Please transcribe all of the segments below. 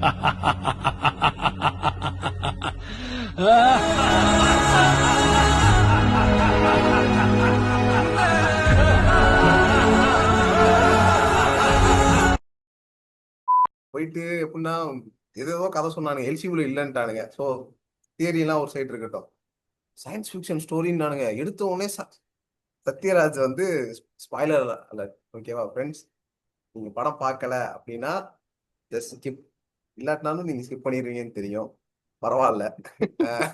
போயிட்டு எப்படின்னா ஏதோ கதை சொன்னானுங்க, எல்சியூல இல்லைன்ட்டானுங்க. ஸோ தியரியெல்லாம் ஒரு சைடு இருக்கட்டும், சயின்ஸ் ஃபிக்ஷன் ஸ்டோரின்னானுங்க. எடுத்த உடனே சத்யராஜ் வந்து ஸ்பாய்லர் அலர்ட், ஓகேவா ஃப்ரெண்ட்ஸ்? நீங்க படம் பார்க்கல அப்படின்னா ஜஸ்ட் ஸ்கிப், இல்லாட்டினாலும் நீங்க ஸ்கிப் பண்ணிடுவீங்கன்னு தெரியும். பரவாயில்ல. அஹ்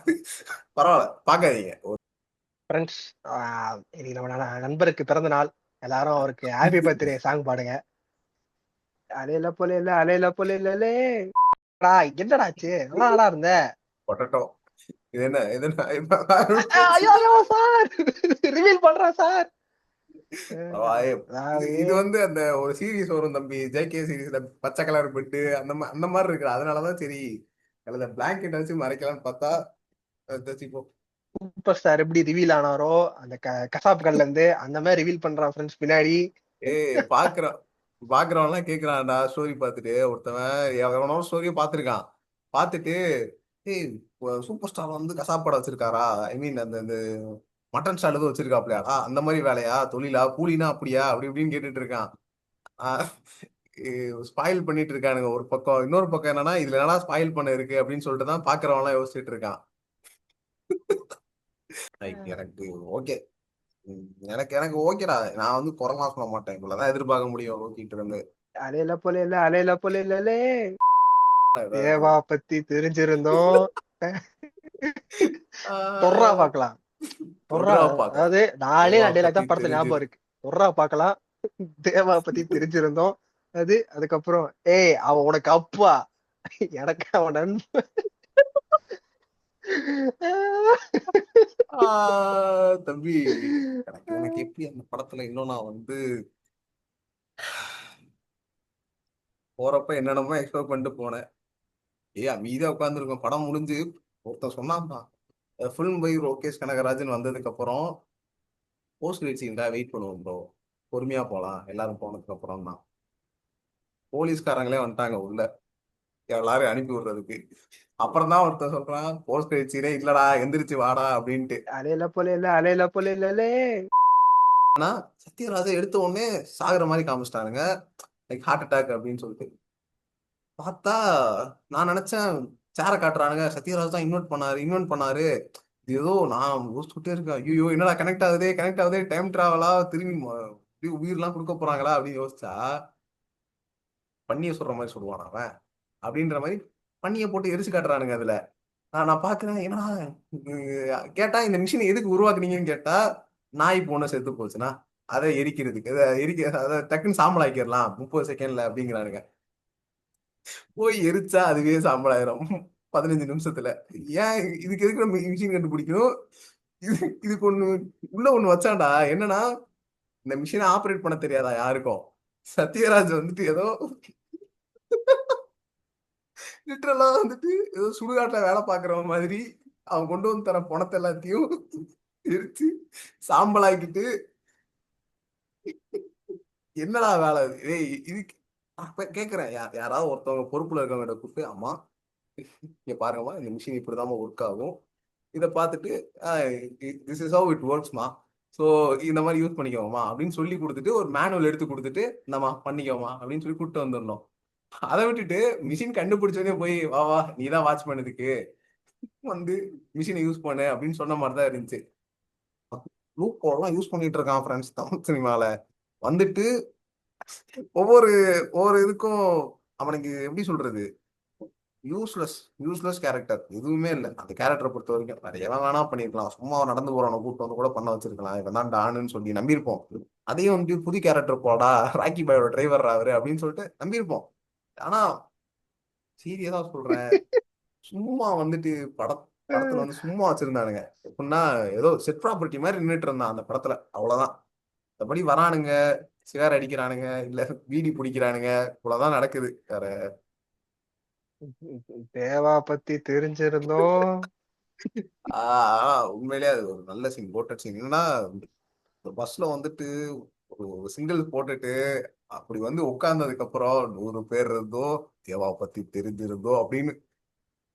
பரவாயில்ல, பார்க்காதீங்க. ஃப்ரெண்ட்ஸ், இன்னைக்கு நம்ம நண்பருக்கு பிறந்த நாள். எல்லாரும் அவருக்கு ஹாப்பி பர்த்டே சாங் பாடுங்க. அலையில போல இல்ல, அலையில போல இல்ல. என்னடா ஆச்சு? நல்லா இருந்த. பொட்டட்டோ. இது என்ன இது என்ன? ஐயோ சார், ரிவீல் பண்றேன் சார். இது வந்து அந்த ஒரு சீரிஸ் வரும் தம்பி, ஜேகே சீரிஸ்ல பச்சை கலர் பெட்டு அந்த மாதிரி இருக்கு. அதனாலதான் சரி அல்லது பிளாங்கெட் வச்சு மறைக்கலாம்னு பார்த்தா இப்போ சூப்பர் ஸ்டார் எப்படி ரிவீல் ஆனாரோ அந்த கசாப் கல்ல இருந்து அந்த மாதிரி ரிவீல் பண்றான் ஃப்ரெண்ட்ஸ் பின்னாடி. பாக்குறவன் எல்லாம் கேக்குறான்டா ஸ்டோரி பார்த்துட்டு. ஒருத்தவன் எவனோ ஸ்டோரியை பார்த்துருக்கான். பார்த்துட்டு ஏய் சூப்பர் ஸ்டார் வந்து கசாப் படம் வச்சிருக்காரா, ஐ மீன் அந்த இந்த மட்டன் ஸ்டால் எதுவும் வச்சிருக்காப்லையாடா, அந்த மாதிரி வேலையா, தொழிலா, கூலினா அப்படியா, அப்படி இப்படின்னு கேட்டுட்டு இருக்கான். ஸ்பாயில் பண்ணிட்டு இருக்கானுங்க ஒரு பக்கம். இன்னொரு பக்கம் என்னன்னா, இதுல என்னடா ஸ்பாயில் பண்ண இருக்கு அப்படின்னு சொல்லிட்டு தான் பாக்குறவன் எல்லாம் யோசிச்சுட்டு இருக்கான். எனக்கு ஓகே, எனக்கு எனக்கு ஓகேடா. நான் வந்து குறைலாம் சொல்ல மாட்டேன், இவ்வளவுதான் எதிர்பார்க்க முடியும் ஓகேட்டு இருந்து. அலையில போல இல்ல, அலையில போல இல்ல. தேவா பத்தி தெரிஞ்சிருந்தோம். தொர்ரா பாக்கலாம். அதாவது நானே தான் படத்தை ஞாபகம் இருக்கு. தொர்ரா பாக்கலாம். தேவா பத்தி தெரிஞ்சிருந்தோம். அதுக்கப்புறம் ஏய் அவன் உனக்கு அப்பா, எனக்கு அவன் நண்பன். தம்பி, எனக்கு எப்படி அந்த படத்துல இன்னும் நான் வந்து போறப்ப என்னென்னமோ எக்ஸ்பெக்ட் பண்ணிட்டு போனேன். அமைதியா உட்காந்துருக்கோம். படம் முடிஞ்சு ஒருத்தன் சொன்னான்தான், ஃபிலிம் பை ரோகேஷ் கனகராஜன் வந்ததுக்கு அப்புறம் போஸ்ட் கிரெடிட் சீன்டா வெயிட் பண்ணுவோம் ப்ரோ, பொறுமையா போலாம் எல்லாரும் போனதுக்கு அப்புறம் தான். போலீஸ்காரங்களே வந்துட்டாங்க உள்ள எல்லாரும் அனுப்பி விடுறதுக்கு. அப்புறம் தான் ஒருத்தன் சொல்றான், போஸ்ட் கிரெடிட் சீனே இல்லடா, எந்திரிச்சு வாடா அப்படின்ட்டு. அலையில போல இல்ல, அலையில போல இல்ல. ஆனா சத்யராஜை எடுத்த உடனே சாகுற மாதிரி காமிச்சிட்டானுங்க, லைக் ஹார்ட் அட்டாக் அப்படின்னு சொல்லிட்டு. பார்த்தா நான் நினைச்சேன் சேரை காட்டுறானுங்க, சத்யராஜ் தான் இன்வென்ட் பண்ணாரு. இது ஏதோ நான் யோசிச்சுட்டே இருக்கேன், ஐயோ என்னடா கனெக்ட் ஆகுதே, டைம் டிராவலா, திரும்பி உயிர்லாம் கொடுக்க போறாங்களா அப்படின்னு யோசிச்சா, பண்ணிய சொல்ற மாதிரி சொல்லுவான் அவன் அப்படின்ற மாதிரி பண்ணிய போட்டு எரிச்சு காட்டுறானுங்க அதுல. நான் பாக்குறேன், ஏன்னா கேட்டா இந்த மிஷினை எதுக்கு உருவாக்குனீங்கன்னு கேட்டா, நாய் போன செத்து போச்சுன்னா அதை எரிக்கிறதுக்கு, அதை டக்குன்னு சாம்பல் ஆக்கிடலாம் 30 செகண்ட்ல அப்படிங்கிறானுங்க. போய் எரிச்சா அதுவே சாம்பல் ஆயிரும் 15 நிமிஷத்துல. ஏன் இதுக்கு எதுக்கு நம்ம மிஷின் கண்டுபிடிக்கணும்? இதுக்கு உள்ள ஒண்ணு வச்சாண்டா, என்னன்னா இந்த மிஷினை ஆப்ரேட் பண்ண தெரியாதா யாருக்கும். சத்யராஜ் வந்துட்டு ஏதோ லிட்டரலா வந்துட்டு ஏதோ சுடுகாட்டுல வேலை பாக்குற மாதிரி அவன் கொண்டு வந்து தர பணத்தை எல்லாத்தையும் எரிச்சு சாம்பலாக்கிட்டு, என்னடா வேலை இதுக்கு? கேக்குறேன், யாராவது ஒருத்தவங்க பொறுப்புல இருக்கவங்க கூப்பிட்டு, அம்மா இங்க பாருங்கம்மா, இந்த மிஷின் இப்படிதான் ஒர்க் ஆகும், இதை பார்த்துட்டு திஸ் இஸ் ஹவ் இட் ஒர்க்ஸ்மா, ஸோ இந்த மாதிரி யூஸ் பண்ணிக்கோமா அப்படின்னு சொல்லி கொடுத்துட்டு, ஒரு மேனுவல் எடுத்து கொடுத்துட்டு இந்தம்மா பண்ணிக்கோமா அப்படின்னு சொல்லி கூப்பிட்டு வந்துடணும். அதை விட்டுட்டு மிஷின் கண்டுபிடிச்சோடனே போய் வா வா நீ தான் வாட்ச் பண்ணதுக்கு வந்து மிஷினை யூஸ் பண்ணு அப்படின்னு சொன்ன மாதிரி தான் இருந்துச்சு. லூப் எல்லாம் யூஸ் பண்ணிட்டு இருக்கான் ஃப்ரெண்ட்ஸ் தமிழ் சினிமால வந்துட்டு. ஒவ்வொரு ஒவ்வொரு இதுக்கும் அவனுக்கு எப்படி சொல்றது, யூஸ்லெஸ் யூஸ்லெஸ் கேரக்டர் எதுவுமே இல்லை அந்த கேரக்டரை பொறுத்த வரைக்கும். நிறைய வேணா பண்ணிருக்கலாம், சும்மா நடந்து போறவனை கூப்பிட்டு வந்து கூட பண்ண வச்சிருக்கலாம், இவன் தான் டானுன்னு சொல்லி நம்பியிருப்போம். அதையும் வந்து புது கேரக்டர் போடா, ராக்கி பாயோட டிரைவர் அவரு அப்படின்னு சொல்லிட்டு நம்பியிருப்போம். ஆனா சீரியஸா சொல்றேன், சும்மா வந்துட்டு படத்துல வந்து சும்மா வச்சிருந்தானுங்க. எப்படின்னா ஏதோ செட் ப்ராப்பர்ட்டி மாதிரி நின்றுட்டு இருந்தான் அந்த படத்துல, அவ்வளவுதான். மற்றபடி வரானுங்க, சிகார் அடிக்கிறானுங்க, இல்ல பீடி பிடிக்கிறானுங்க, இவ்வளவுதான் நடக்குது வேற. தேவா பத்தி தெரிஞ்சிருந்தோம். உண்மையிலேயே அது ஒரு நல்ல சீன், போட்ட சீன். என்னன்னா பஸ்ல வந்துட்டு ஒரு சிங்கிள் போட்டுட்டு அப்படி வந்து உட்கார்ந்ததுக்கு அப்புறம் 100 பேர் இருந்தோ தேவா பத்தி தெரிஞ்சிருந்தோ அப்படின்னு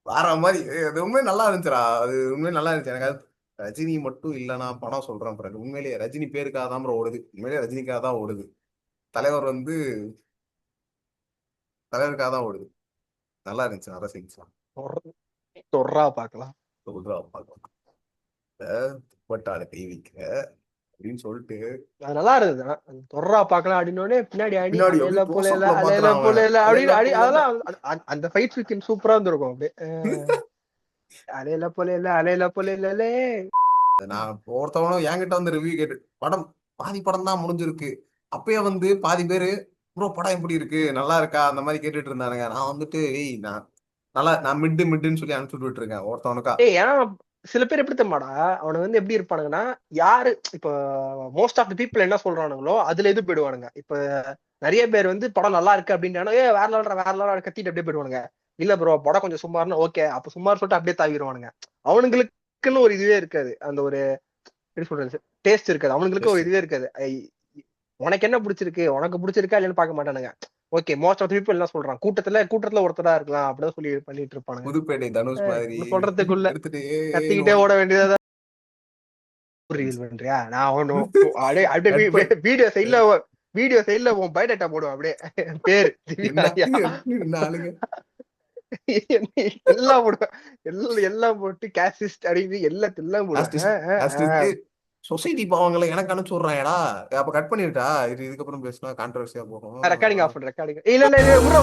வேற மாதிரி அது உண்மையே நல்லா இருந்துச்சுடா. அது உண்மையே நல்லா இருந்துச்சு எனக்கு. அது ரஜினி மட்டும் இல்ல, நான் படம் சொல்றேன் பிறகு. உண்மையிலேயே ரஜினி பேருக்காக தான் bro ஓடுது. உண்மையிலேயே ரஜினிக்காக தான் ஓடுது. தலைவர் வந்து தலைவருக்காக தான் ஓடுது. நல்லா இருந்துச்சு, நல்லா செஞ்சுலாம். தொர்றா பாக்கலாம். சொல்றா பார்க்கலாம். துப்பட்டால கை வைக்க அப்படின்னு சொல்லிட்டு அது நல்லா இருந்தது. தொர்றா பாக்கலாம் அப்படின்னோடனே பின்னாடி அடி பின்னாடி அலையில அப்படியே க்ளோஸ் போல அப்ல அலையில பாத்துறான் அவன். போல அப்படின்னு அலையில அடி. போல அதெல்லாம் அந்த ஃபைட் சீன் சூப்பரா இருந்திருக்கும் அப்படியே. அலையில போல அலையில போல நான் ஒருத்தவனும் என்கிட்ட வந்து ரிவ்யூ கேட்டு படம் பாதி படம் தான் முடிஞ்சிருக்கு. அப்பயே வந்து பாதி பேரு ப்ரோ படம் எப்படி இருக்கு, நல்லா இருக்கா அந்த மாதிரி கேட்டுட்டு இருந்தானுங்க. நான் வந்துட்டு ஏய் நான் மிட்டுன்னு சொல்லி அனுப்பிச்சு விட்டுட்டு இருக்கேன் ஒருத்தவனுக்கா. ஏன்னா சில பேர் எப்படி தெரியுமாடா, அவனை வந்து எப்படி இருப்பானுங்கன்னா, யாரு இப்ப மோஸ்ட் ஆஃப் தி பீப்புள் என்ன சொல்றானுங்களோ அதுல எது போயிடுவானுங்க. இப்ப நிறைய பேர் வந்து படம் நல்லா இருக்கு அப்படின்னு வேற லெவல் கத்திட்டு அப்படியே போயிடுவானுங்க. இல்ல ப்ரோ படம் கொஞ்சம் சுமார்னா ஓகே அப்ப சுமார் சொல்லிட்டு அப்படியே தாவிடுவானுங்க. அவனுங்களுக்குன்னு ஒரு இதுவே இருக்காது, அந்த ஒரு எப்படி சொல்றது டேஸ்ட் இருக்காது. அவனுங்களுக்கு ஒரு இதுவே இருக்காது. உனக்கு என்ன பிடிச்சிருக்கு, உனக்கு பிடிச்சிருக்கா இல்லைன்னு பார்க்க மாட்டானுங்க. ஓகே மோஸ்ட் ஆஃப் பீப்புள் என்ன சொல்றான், கூட்டத்துல ஒருத்தரா இருக்கலாம் அப்படிதான் சொல்லி பண்ணிட்டு இருப்பானுங்க. புதுப்பேட்டை தனுஷ் மாதிரி சொல்றதுக்குள்ள எடுத்துட்டு கத்திக்கிட்டே ஓட வேண்டியதா. ரிவீல் பண்றியா? நான் ஒண்ணும் அப்படியே வீடியோ சைட்ல உன் பயோடேட்டா போடுவேன் அப்படியே. பேரு என்ன ஆளுங்க எல்லாம் போடுவேன். எல்லாம் போட்டு கேசிஸ்ட் அடிவு எல்லாத்தையும் போடுவேன். சொசைட்டி பாவங்களை எனக்கு அனுப்பிச்சு விடுறாங்கடா. அப்ப கட் பண்ணிட்டா இதுக்கப்புறம் பேசினா கான்ட்ரவர்சியா போகும். ரெக்கார்டிங் ஆஃப் ரெக்கார்டிங் இல்ல விட்றா